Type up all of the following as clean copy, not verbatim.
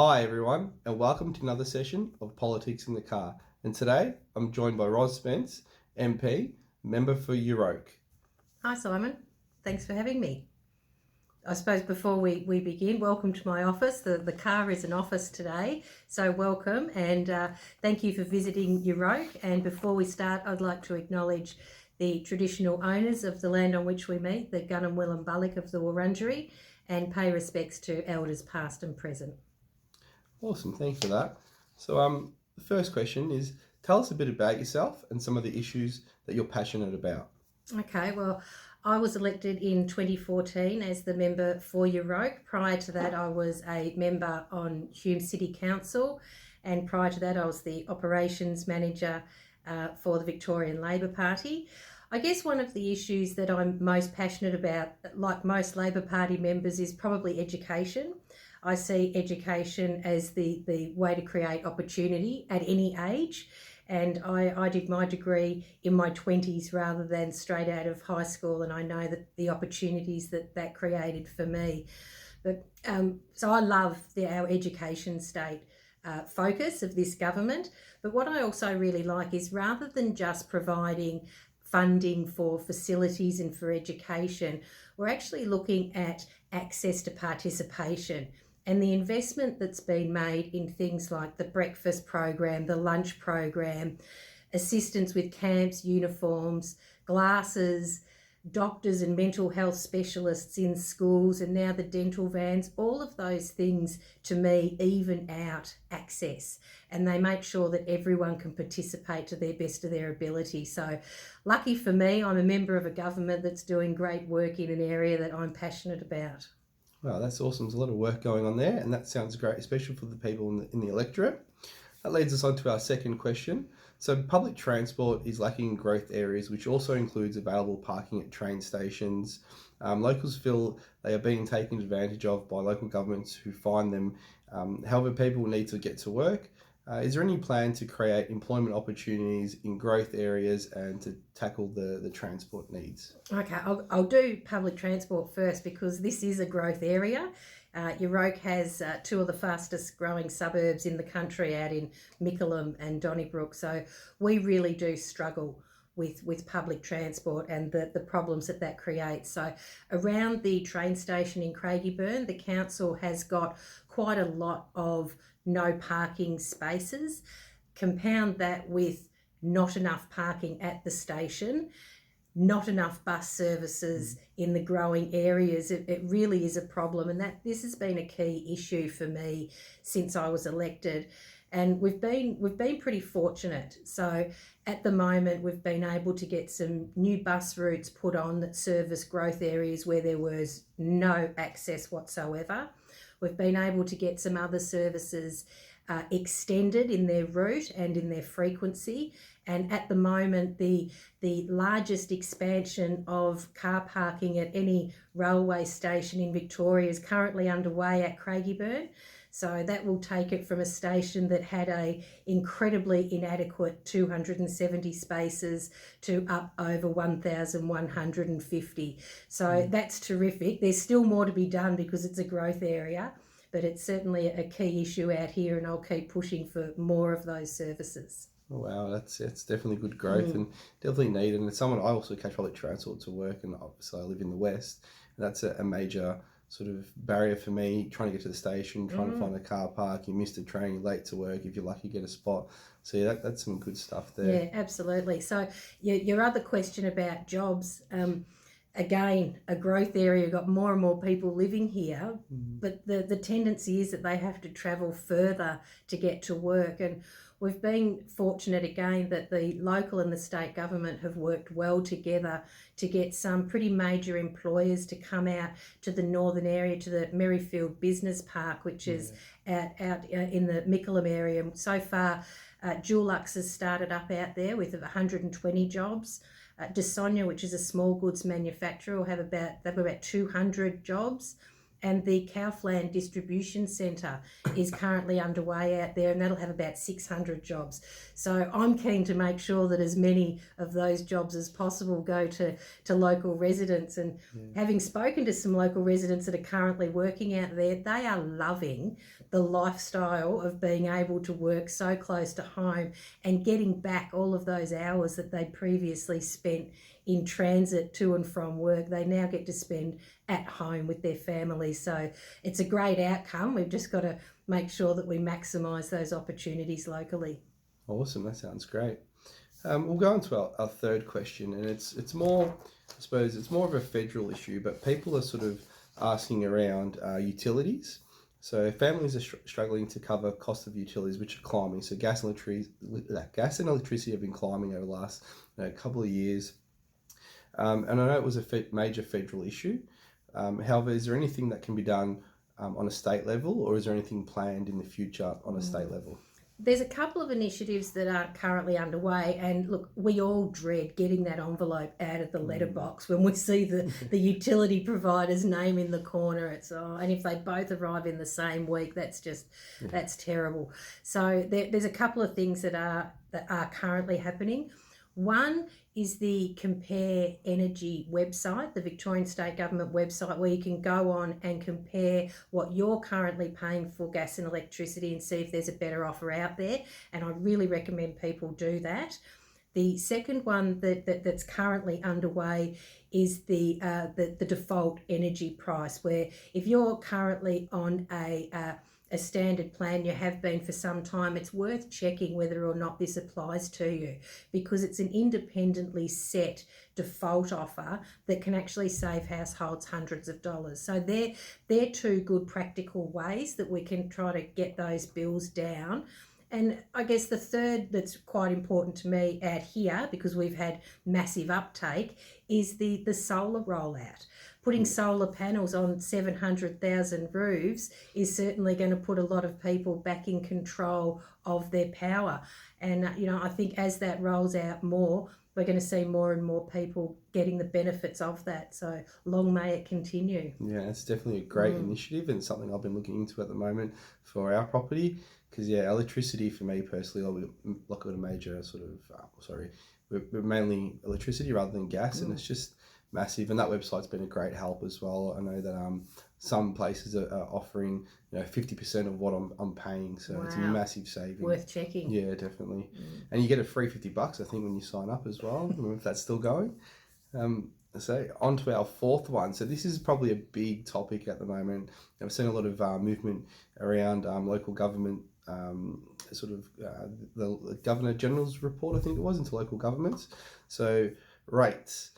Hi everyone, and welcome to another session of Politics in the Car. And today I'm joined by Ros Spence MP, member for Yuroke. Hi Simon, thanks for having me. I suppose before we begin, welcome to my office. The car is an office today, so welcome and thank you for visiting Yuroke. And before we start, I'd like to acknowledge the traditional owners of the land on which we meet, the Gunn and Willumbullock of the Wurundjeri, and pay respects to elders past and present. Awesome, thanks for that. So the first question is, tell us a bit about yourself and some of the issues that you're passionate about. Okay, well, I was elected in 2014 as the member for Yuroke. Prior to that, I was a member on Hume City Council, and prior to that, I was the operations manager for the Victorian Labor Party. I guess one of the issues that I'm most passionate about, like most Labor Party members, is probably education. I see education as the way to create opportunity at any age. And I did my degree in my 20s rather than straight out of high school, and I know that the opportunities that created for me. But so I love our education state focus of this government. But what I also really like is, rather than just providing funding for facilities and for education, we're actually looking at access to participation. And the investment that's been made in things like the breakfast program, the lunch program, assistance with camps, uniforms, glasses, doctors and mental health specialists in schools, and now the dental vans, all of those things to me even out access, and they make sure that everyone can participate to their best of their ability. So lucky for me, I'm a member of a government that's doing great work in an area that I'm passionate about. Wow, that's awesome. There's a lot of work going on there, and that sounds great, especially for the people in the electorate. That leads us on to our second question. So public transport is lacking in growth areas, which also includes available parking at train stations. Locals feel they are being taken advantage of by local governments who find them. However, people need to get to work. Is there any plan to create employment opportunities in growth areas and to tackle the transport needs? Okay, I'll do public transport first, because this is a growth area. Yuroke has two of the fastest growing suburbs in the country out in Mickleham and Donnybrook, so we really do struggle with public transport and the problems that creates. So around the train station in Craigieburn, the council has got quite a lot of no parking spaces. Compound that with not enough parking at the station, not enough bus services in the growing areas, it really is a problem. And that this has been a key issue for me since I was elected. And we've been pretty fortunate. So at the moment, we've been able to get some new bus routes put on that service growth areas where there was no access whatsoever. We've been able to get some other services extended in their route and in their frequency. And at the moment, the largest expansion of car parking at any railway station in Victoria is currently underway at Craigieburn. So that will take it from a station that had a incredibly inadequate 270 spaces to up over 1,150. So that's terrific. There's still more to be done because it's a growth area, but it's certainly a key issue out here, and I'll keep pushing for more of those services. Oh, wow, that's definitely good growth and definitely needed. And it's someone, I also catch public transport to work, and obviously I live in the West, and that's a major sort of barrier for me, trying to get to the station, trying to find a car park. You missed a train, you're late to work. If you're lucky, get a spot. So yeah, that's some good stuff there. Yeah, absolutely. So your other question about jobs, again, a growth area, got more and more people living here, but the tendency is that they have to travel further to get to work. And we've been fortunate again that the local and the state government have worked well together to get some pretty major employers to come out to the northern area, to the Merrifield Business Park, which is out in the Mickleham area. So far, Dulux has started up out there with 120 jobs. DeSonia, which is a small goods manufacturer, will have about 200 jobs. And the Kaufland Distribution Centre is currently underway out there, and that'll have about 600 jobs. So I'm keen to make sure that as many of those jobs as possible go to local residents. And having spoken to some local residents that are currently working out there, they are loving the lifestyle of being able to work so close to home and getting back all of those hours that they previously spent in transit to and from work. They now get to spend at home with their families. So it's a great outcome. We've just got to make sure that we maximise those opportunities locally. Awesome, that sounds great. We'll go on to our third question, and it's more, I suppose, it's more of a federal issue, but people are sort of asking around utilities. So families are struggling to cover cost of utilities, which are climbing. So gas and electricity have been climbing over the last couple of years. And I know it was a major federal issue. However, is there anything that can be done on a state level, or is there anything planned in the future on a state level? There's a couple of initiatives that are currently underway, and look, we all dread getting that envelope out of the letterbox when we see the utility provider's name in the corner. And if they both arrive in the same week, that's terrible. So there's a couple of things that are currently happening. One is the Compare Energy website, the Victorian State Government website, where you can go on and compare what you're currently paying for gas and electricity and see if there's a better offer out there. And I really recommend people do that. The second one that's currently underway is the default energy price, where if you're currently on a standard plan, you have been for some time, it's worth checking whether or not this applies to you, because it's an independently set default offer that can actually save households hundreds of dollars. So they're two good practical ways that we can try to get those bills down. And I guess the third that's quite important to me out here, because we've had massive uptake, is the solar rollout. Putting solar panels on 700,000 roofs is certainly going to put a lot of people back in control of their power. And, I think as that rolls out more, we're going to see more and more people getting the benefits of that. So long may it continue. Yeah, it's definitely a great initiative, and something I've been looking into at the moment for our property. Because, electricity for me personally, I've got a major sort of, we're mainly electricity rather than gas, and it's just massive. And that website's been a great help as well. I know that some places are offering 50% of what I'm paying, so It's a massive saving. Worth checking. Yeah, definitely. And you get a free $50, I think, when you sign up as well. I don't know if that's still going. So on to our fourth one. So this is probably a big topic at the moment. I've seen a lot of movement around local government, the Governor General's report, I think it was, into local governments. So rates.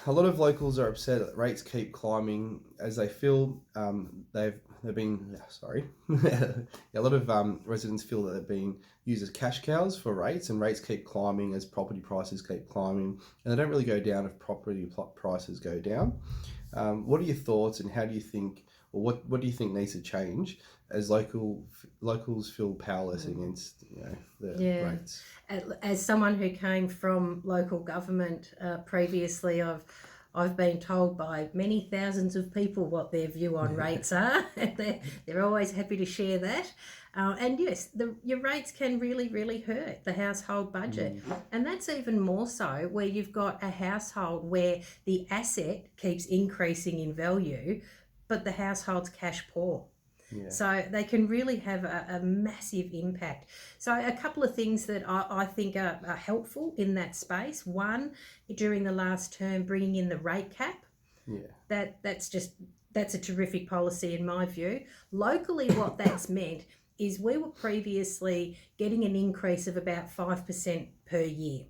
A lot of locals are upset that rates keep climbing as they feel they've been, a lot of residents feel that they're being used as cash cows for rates, and rates keep climbing as property prices keep climbing, and they don't really go down if property prices go down. What are your thoughts, and how do you think, or what do you think needs to change as locals feel powerless against the rates? As someone who came from local government previously, I've been told by many thousands of people what their view on rates are. They're always happy to share that. And yes, your rates can really, really hurt the household budget. And that's even more so where you've got a household where the asset keeps increasing in value, but the household's cash poor. Yeah. So they can really have a massive impact. So a couple of things that I think are helpful in that space. One, during the last term, bringing in the rate cap. Yeah. That's a terrific policy in my view. Locally, what that's meant is we were previously getting an increase of about 5% per year.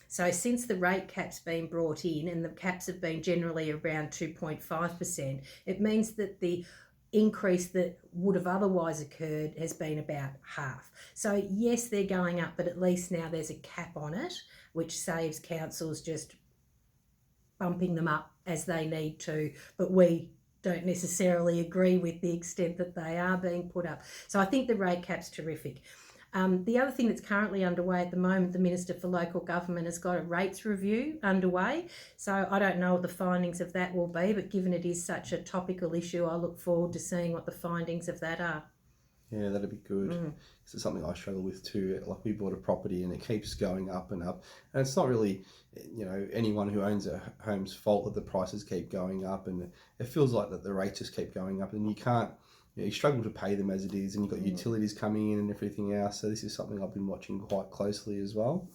So since the rate cap's been brought in, and the caps have been generally around 2.5%, it means that the increase that would have otherwise occurred has been about half. So yes, they're going up, but at least now there's a cap on it, which saves councils just bumping them up as they need to, but we don't necessarily agree with the extent that they are being put up. So I think the rate cap's terrific. The other thing that's currently underway at the moment, the Minister for Local Government has got a rates review underway. So I don't know what the findings of that will be, but given it is such a topical issue, I look forward to seeing what the findings of that are. Yeah, that'd be good. It's something I struggle with too. Like, we bought a property and it keeps going up and up. And it's not really, anyone who owns a home's fault that the prices keep going up, and it feels like that the rates just keep going up, and you can't, you struggle to pay them as it is, and you've got utilities coming in and everything else. So this is something I've been watching quite closely as well.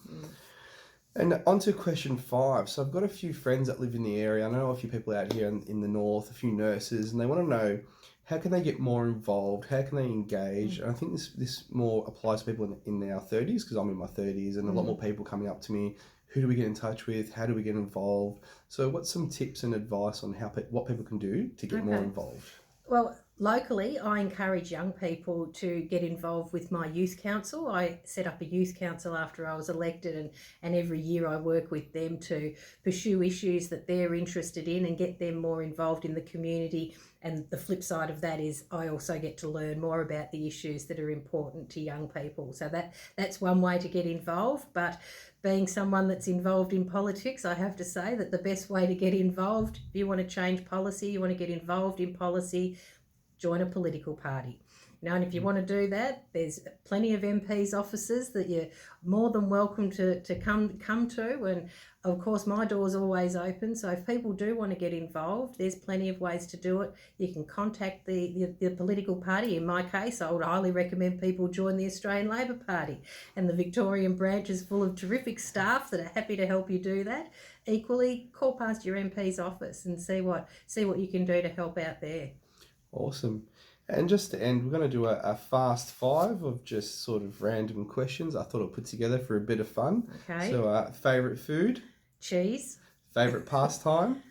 And on to question 5. So I've got a few friends that live in the area. I know a few people out here in the north, a few nurses, and they want to know, how can they get more involved? How can they engage? And I think this more applies to people in their 30s, because I'm in my 30s, and a lot more people coming up to me. Who do we get in touch with? How do we get involved? So what's some tips and advice on what people can do to get more involved? Well, locally, I encourage young people to get involved with my youth council. I set up a youth council after I was elected, and every year I work with them to pursue issues that they're interested in and get them more involved in the community. And the flip side of that is I also get to learn more about the issues that are important to young people. So that's one way to get involved. But being someone that's involved in politics, I have to say that the best way to get involved, if you want to change policy, you want to get involved in policy, join a political party. And if you want to do that, there's plenty of MPs' offices that you're more than welcome to come to. And of course, my door's always open. So if people do want to get involved, there's plenty of ways to do it. You can contact the political party. In my case, I would highly recommend people join the Australian Labor Party. And the Victorian branch is full of terrific staff that are happy to help you do that. Equally, call past your MP's office and see what you can do to help out there. Awesome. And just to end, we're going to do a fast 5 of just sort of random questions I thought I'd put together for a bit of fun. Okay. So, favourite food? Cheese. Favourite pastime?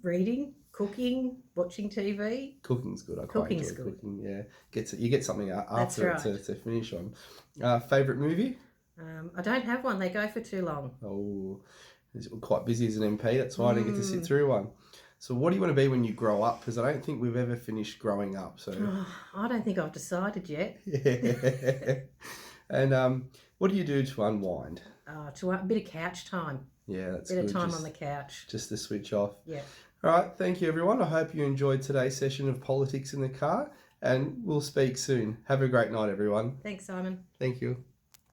Reading, cooking, watching TV. Cooking's good. I quite enjoy cooking. Yeah, you get something after it to finish on. Favourite movie? I don't have one. They go for too long. Oh, it's quite busy as an MP. That's why I didn't get to sit through one. So what do you want to be when you grow up? Because I don't think we've ever finished growing up. So I don't think I've decided yet. Yeah. And what do you do to unwind? A bit of couch time. Yeah, that's good. Bit of time on the couch. Just to switch off. Yeah. All right. Thank you, everyone. I hope you enjoyed today's session of Politics in the Car, and we'll speak soon. Have a great night, everyone. Thanks, Simon. Thank you.